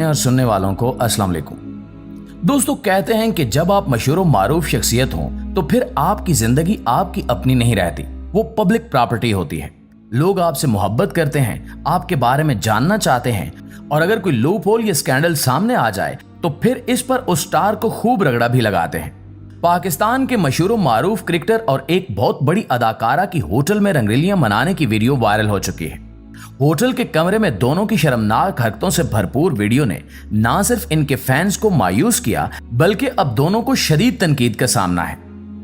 और सुनने वालों को अस्सलाम वालेकुम। दोस्तों, कहते हैं कि जब आप मशहूर व मारूफ शख्सियत हों तो फिर आपकी जिंदगी आपकी अपनी नहीं रहती, वो पब्लिक प्रॉपर्टी होती है। लोग आपसे मोहब्बत करते हैं, आपके बारे में जानना चाहते हैं, और अगर कोई लूप होल या स्कैंडल सामने आ जाए तो फिर इस पर उस स्टार को खूब रगड़ा भी लगाते हैं। पाकिस्तान के मशहूर व मारूफ क्रिकेटर और एक बहुत बड़ी अदाकारा की होटल में रंगरलियां मनाने की वीडियो वायरल हो चुकी है। होटल के कमरे में दोनों की शर्मनाक हरकतों से भरपूर वीडियो ने न सिर्फ इनके फैंस को मायूस किया बल्कि अब दोनों को शदीद तनकीद का सामना है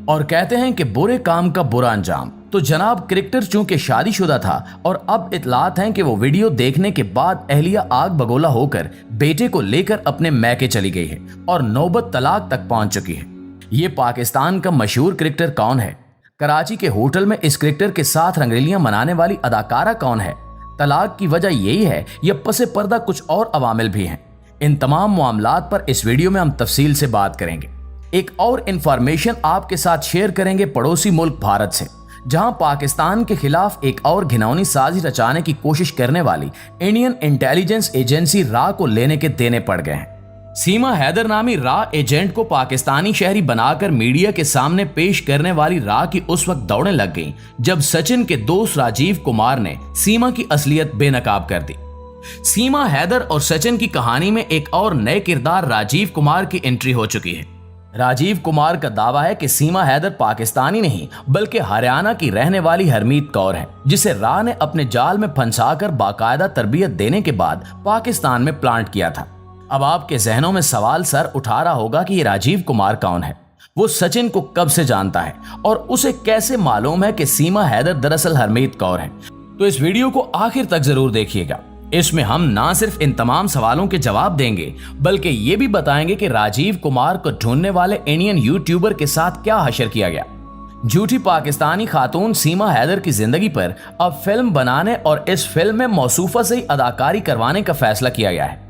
और कहते हैं कि बुरे काम का बुरा अंजाम। तो जनाब क्रिकेटर चूंकि शादीशुदा था और अब इतलात हैं कि वो वीडियो देखने के बाद अहलिया आग बगोला होकर बेटे को लेकर अपने मैके चली गई है और नौबत तलाक तक पहुंच चुकी है। ये पाकिस्तान का मशहूर क्रिकेटर कौन है? कराची के होटल में इस क्रिकेटर के साथ रंगरलियां मनाने वाली अदाकारा कौन है? तलाक की वजह यही है या पसे पर्दा कुछ और अवामिल भी हैं? इन तमाम मामलात पर इस वीडियो में हम तफसील से बात करेंगे। एक और इंफॉर्मेशन आपके साथ शेयर करेंगे पड़ोसी मुल्क भारत से, जहां पाकिस्तान के खिलाफ एक और घिनौनी साजिश रचाने की कोशिश करने वाली इंडियन इंटेलिजेंस एजेंसी रा को लेने के देने पड़ गए हैं। सीमा हैदर नामी रा एजेंट को पाकिस्तानी शहरी बनाकर मीडिया के सामने पेश करने वाली रा की उस वक्त दौड़ें लग गईं जब सचिन के दोस्त राजीव कुमार ने सीमा की असलियत बेनकाब कर दी। सीमा हैदर और सचिन की कहानी में एक और नए किरदार राजीव कुमार की एंट्री हो चुकी है। राजीव कुमार का दावा है कि सीमा हैदर पाकिस्तानी नहीं बल्कि हरियाणा की रहने वाली हरमीत कौर है, जिसे रा ने अपने जाल में फंसाकर बाकायदा तरबियत देने के बाद पाकिस्तान में प्लांट किया था। अब आपके जहनों में सवाल सर उठा रहा होगा कि ये राजीव कुमार कौन है, वो सचिन को कब से जानता है और उसे कैसे मालूम है कि सीमा हैदर दरअसल हरमीत कौर है। तो इस वीडियो को आखिर तक जरूर देखिएगा। इसमें हम ना सिर्फ इन तमाम सवालों के जवाब देंगे बल्कि ये भी बताएंगे कि राजीव कुमार को ढूंढने वाले इंडियन यूट्यूबर के साथ क्या हशर किया गया। झूठी पाकिस्तानी खातून सीमा हैदर की जिंदगी पर अब फिल्म बनाने और इस फिल्म में मौसूफा से ही अदाकारी करवाने का फैसला किया गया है।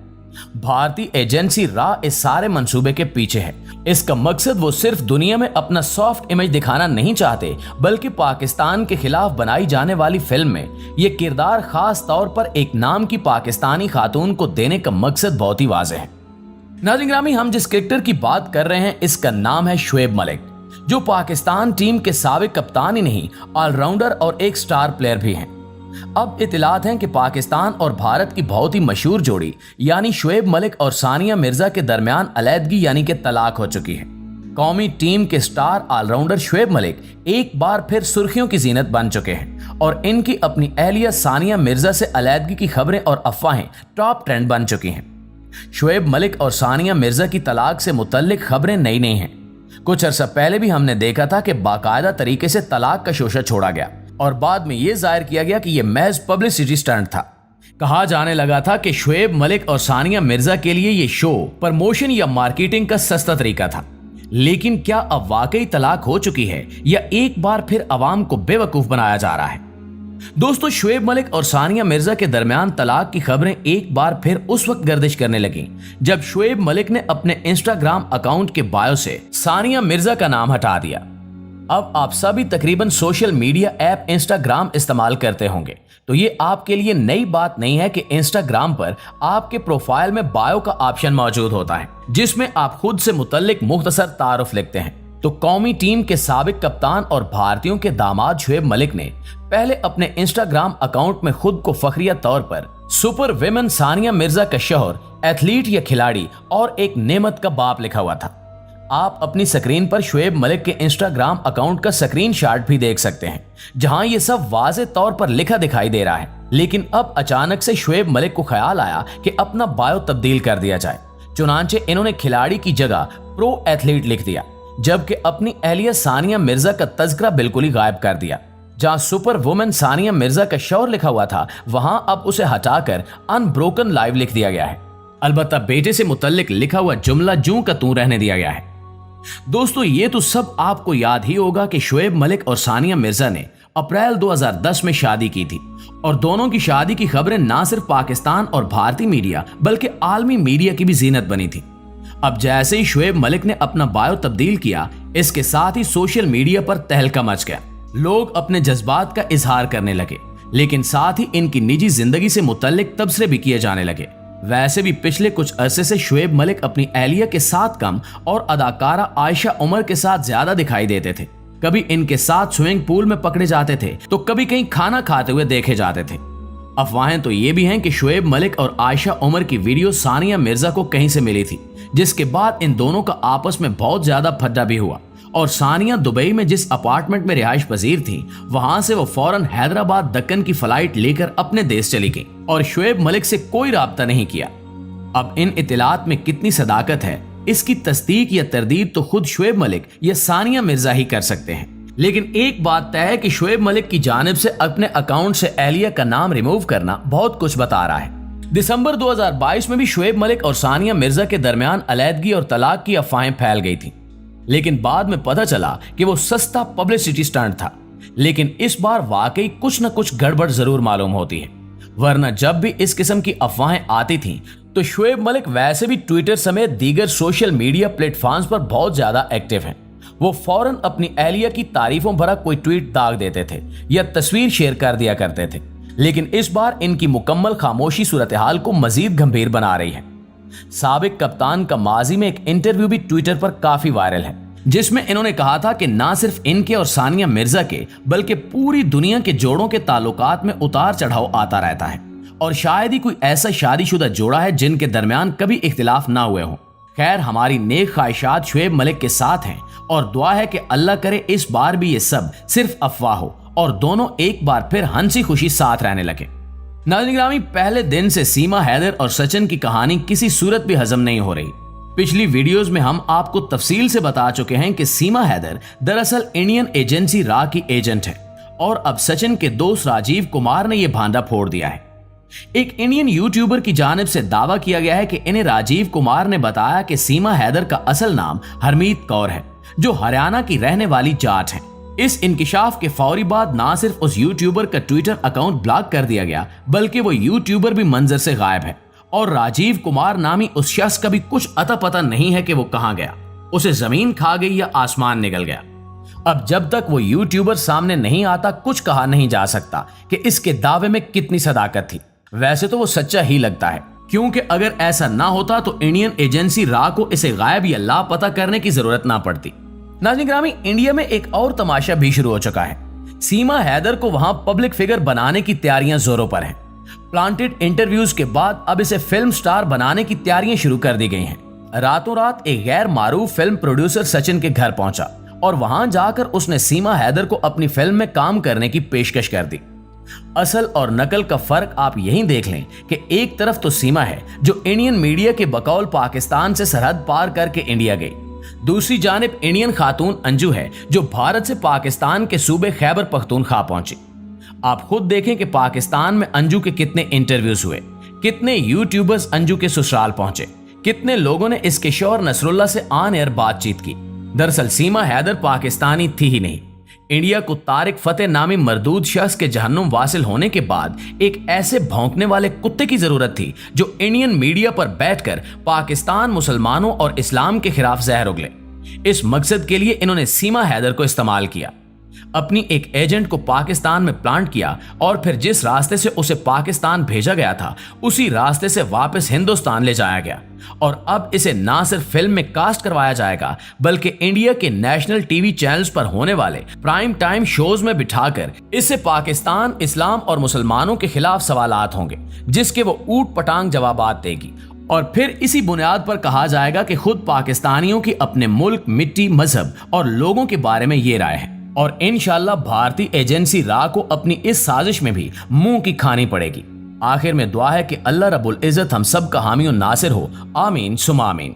भारतीय एजेंसी रा इस सारे मंसूबे के पीछे है। इसका मकसद वो सिर्फ दुनिया में अपना सॉफ्ट इमेज दिखाना नहीं चाहते बल्कि पाकिस्तान के खिलाफ बनाई जाने वाली फिल्म में ये किरदार खास तौर पर एक नाम की पाकिस्तानी खातून को देने का मकसद बहुत ही वाज़ेह है। नाज़रीन ग्रामी, हम जिस क्रिकेटर की बात कर रहे हैं इसका नाम है शुएब मलिक, जो पाकिस्तान टीम के साबिक कप्तान ही नहीं ऑलराउंडर और एक स्टार प्लेयर भी हैं। अब इतलात हैं कि पाकिस्तान और भारत की बहुत ही मशहूर जोड़ी यानी शुएब मलिक और सानिया मिर्जा के दरमियान अलैदगी यानी कि तलाक हो चुकी है। कौमी टीम के स्टार ऑलराउंडर शुएब मलिक एक बार फिर सुर्खियों की जीनत बन चुके हैं और इनकी अपनी अहलिया सानिया मिर्जा से अलैदगी की खबरें और अफवाहें टॉप ट्रेंड बन चुकी हैं। शुएब मलिक और सानिया मिर्जा की तलाक से मुतल्लिक खबरें नई नहीं हैं। कुछ अर्सा पहले भी हमने देखा था कि बाकायदा तरीके से तलाक का शोशा छोड़ा गया और बाद में यह जाहिर किया गया कि यह महज पब्लिसिटी स्टंट था। कहा जाने लगा था कि शुएब मलिक और सानिया मिर्जा के लिए यह शो प्रमोशन या मार्केटिंग का सस्ता तरीका था। लेकिन क्या अब वाकई तलाक हो चुकी है या एक बार फिर अवाम को बेवकूफ बनाया जा रहा है? दोस्तों, शुएब मलिक और सानिया मिर्जा के दरमियान तलाक की खबरें एक बार फिर उस वक्त गर्दिश करने लगी जब शुएब मलिक ने अपने इंस्टाग्राम अकाउंट के बायो से सानिया मिर्जा का नाम हटा दिया। अब आप सभी तकरीबन सोशल मीडिया ऐप इंस्टाग्राम इस्तेमाल करते होंगे, तो ये आपके लिए नई बात नहीं है कि इंस्टाग्राम पर आपके प्रोफाइल में बायो का ऑप्शन मौजूद होता है जिसमें आप खुद से मुतल्लिक मुख्तसर तारुफ लिखते हैं। तो कौमी टीम के साबिक कप्तान और भारतीयों के दामाद शुएब मलिक ने पहले अपने इंस्टाग्राम अकाउंट में खुद को फखरिया तौर पर सुपर विमेन सानिया मिर्जा का शौहर, एथलीट या खिलाड़ी और एक नेमत का बाप लिखा हुआ था। आप अपनी स्क्रीन पर शुएब मलिक के इंस्टाग्राम अकाउंट का स्क्रीनशॉट भी देख सकते हैं जहां ये सब वाज़े तौर पर लिखा दिखाई दे रहा है। लेकिन अब अचानक से शुएब मलिक को ख्याल आया कि अपना बायो तब्दील कर दिया जाए। चुनांचे इन्होंने खिलाड़ी की जगह प्रो एथलीट लिख दिया, जबकि अपनी अहलिया सानिया मिर्जा का तज़किरा बिल्कुल ही गायब कर दिया। जहां सुपर वुमेन सानिया मिर्जा का शौहर लिखा हुआ था वहां अब उसे हटाकर अनब्रोकन लाइव लिख दिया गया है। अलबत्ता बेटे से मुतल्लिक लिखा हुआ जुमला जूं का तूं रहने दिया गया है। दोस्तों, ये तो सब आपको याद ही होगा कि शुएब मलिक और सानिया मिर्जा ने अप्रैल 2010 में शादी की थी और दोनों की शादी की खबरें ना सिर्फ पाकिस्तान और भारतीय मीडिया बल्कि आलमी मीडिया की भी जीनत बनी थी। अब जैसे ही शुएब मलिक ने अपना बायो तब्दील किया, इसके साथ ही सोशल मीडिया पर तहलका मच गया। लोग अपने जज्बात का इजहार करने लगे, लेकिन साथ ही इनकी निजी जिंदगी से मुतल्लिक तबसरे भी किए जाने लगे। वैसे भी पिछले कुछ अरसे से शुएब मलिक अपनी एहलिया के साथ कम और अदाकारा आयशा उमर के साथ ज्यादा दिखाई देते थे। कभी इनके साथ स्विमिंग पूल में पकड़े जाते थे तो कभी कहीं खाना खाते हुए देखे जाते थे। अफवाहें तो ये भी हैं कि शुएब मलिक और आयशा उमर की वीडियो सानिया मिर्जा को कहीं से मिली थी, जिसके बाद इन दोनों का आपस में बहुत ज्यादा फड्डा भी हुआ और सानिया दुबई में जिस अपार्टमेंट में रिहाइश पजीर थी वहां से वो फौरन हैदराबाद दक्कन की फ्लाइट लेकर अपने देश चली गई और शुएब मलिक से कोई राब्ता नहीं किया। अब इन इत्तलात में कितनी सदाकत है, इसकी तस्दीक या तरदीद तो खुद शुएब मलिक या सानिया मिर्जा ही कर सकते हैं। लेकिन एक बात तय है कि शुएब मलिक की जानिब से अपने अकाउंट से एहलिया का नाम रिमूव करना बहुत कुछ बता रहा है। दिसंबर 2022 में भी शुएब मलिक और सानिया मिर्जा के दरमियान अलैदगी और तलाक की अफवाहें फैल गई थी, लेकिन बाद में पता चला कि वो सस्ता पब्लिसिटी स्टंट था। लेकिन इस बार वाकई कुछ न कुछ गड़बड़ जरूर मालूम होती है, वरना जब भी इस किस्म की अफवाहें आती थीं तो शुएब मलिक वैसे भी ट्विटर समेत दीगर सोशल मीडिया प्लेटफॉर्म्स पर बहुत ज्यादा एक्टिव हैं। वो फौरन अपनी एहलिया की तारीफों भरा कोई ट्वीट दाग देते थे या तस्वीर शेयर कर दिया करते थे। लेकिन इस बार इनकी मुकम्मल खामोशी सूरत हाल को मजीद गंभीर बना रही है। साबिक कप्तान का माजी में एक इंटरव्यू भी ट्विटर पर काफी वायरल है, जिसमें इन्होंने कहा था कि ना सिर्फ इनके और सानिया मिर्जा के बल्कि पूरी दुनिया के जोड़ों के ताल्लुकात में उतार चढ़ाव आता रहता है और शायद ही कोई ऐसा शादीशुदा जोड़ा है जिनके दरमियान कभी इख्तिलाफ ना हुए हों। खैर, हमारी नेक ख्वाहिशात शुएब मलिक के साथ हैं और दुआ है कि अल्लाह करे इस बार भी ये सब सिर्फ अफवाह हो और दोनों एक बार फिर हंसी खुशी साथ रहने लगे। नाज़रीन गिरामी, पहले दिन से सीमा हैदर और सचिन की कहानी किसी सूरत भी हजम नहीं हो रही। पिछली वीडियोस में हम आपको तफसील से बता चुके हैं कि सीमा हैदर दरअसल इंडियन एजेंसी रा की एजेंट है और अब सचिन के दोस्त राजीव कुमार ने यह भांडा फोड़ दिया है। एक इंडियन यूट्यूबर की जानिब से दावा किया गया है कि इन्हें राजीव कुमार ने बताया कि सीमा हैदर का असल नाम हरमीत कौर है, जो हरियाणा की रहने वाली जाट है। इस इंकिशाफ के फौरी बाद ना सिर्फ उस यूट्यूबर का ट्विटर अकाउंट ब्लॉक कर दिया गया, बल्कि वो यूट्यूबर भी मंजर से गायब है और राजीव कुमार नामी उस शख्स का भी कुछ अता पता नहीं है कि वो कहां गया, उसे जमीन खा गई या आसमान निकल गया। अब जब तक वो यूट्यूबर सामने नहीं आता कुछ कहा नहीं जा सकता कि इसके दावे में कितनी सदाकत थी। वैसे तो वो सच्चा ही लगता है, क्योंकि अगर ऐसा ना होता तो इंडियन एजेंसी रा को इसे गायब या लापता करने की जरूरत ना पड़ती। नाज़रीन गिरामी, इंडिया में एक और तमाशा भी शुरू हो चुका है। सीमा हैदर को वहां पब्लिक फिगर बनाने की तैयारियां जोरों पर हैं। प्लांटेड इंटरव्यूज के बाद अब इसे फिल्म स्टार बनाने की तैयारियां शुरू कर दी गई हैं। रातों रात एक गैर मारूफ फिल्म प्रोड्यूसर सचिन के घर पहुंचा और वहां जाकर उसने सीमा हैदर को अपनी फिल्म में काम करने की पेशकश कर दी। असल और नकल का फर्क आप यहीं देख लें कि एक तरफ तो सीमा है जो इंडियन मीडिया के बकौल पाकिस्तान से सरहद पार करके इंडिया गई, दूसरी जानिब इंडियन खातून अंजू है जो भारत से पाकिस्तान के सूबे खैबर पख्तूनख्वा पहुंची। आप खुद देखें कि पाकिस्तान में अंजू के कितने इंटरव्यूज हुए, कितने यूट्यूबर्स अंजू के ससुराल पहुंचे, कितने लोगों ने इसके शौहर नसरुल्लाह से ऑन एयर बातचीत की। दरअसल सीमा हैदर पाकिस्तानी थी ही नहीं। इंडिया को तारिक फतेह नामी मरदूद शख्स के जहन्नुम वासिल होने के बाद एक ऐसे भौंकने वाले कुत्ते की जरूरत थी जो इंडियन मीडिया पर बैठकर पाकिस्तान, मुसलमानों और इस्लाम के खिलाफ जहर उगले। इस मकसद के लिए इन्होंने सीमा हैदर को इस्तेमाल किया, अपनी एक एजेंट को पाकिस्तान में प्लांट किया और फिर जिस रास्ते से उसे पाकिस्तान भेजा गया था उसी रास्ते से वापस हिंदुस्तान ले जाया गया और अब इसे ना सिर्फ फिल्म में कास्ट करवाया जाएगा बल्कि इंडिया के नेशनल टीवी चैनल्स पर होने वाले प्राइम टाइम शोज में बिठाकर इससे पाकिस्तान, इस्लाम और मुसलमानों के खिलाफ सवालात होंगे जिसके वो ऊट पटांग जवाबात देगी और फिर इसी बुनियाद पर कहा जाएगा कि खुद पाकिस्तानियों की अपने मुल्क, मिट्टी, मजहब और लोगों के बारे में ये राय है और इंशाल्लाह भारतीय एजेंसी रा को अपनी इस साजिश में भी मुंह की खानी पड़ेगी। आखिर में दुआ है कि अल्लाह रब्बुल इज्जत हम सब का हामी और नासिर हो। आमीन सुमा आमीन।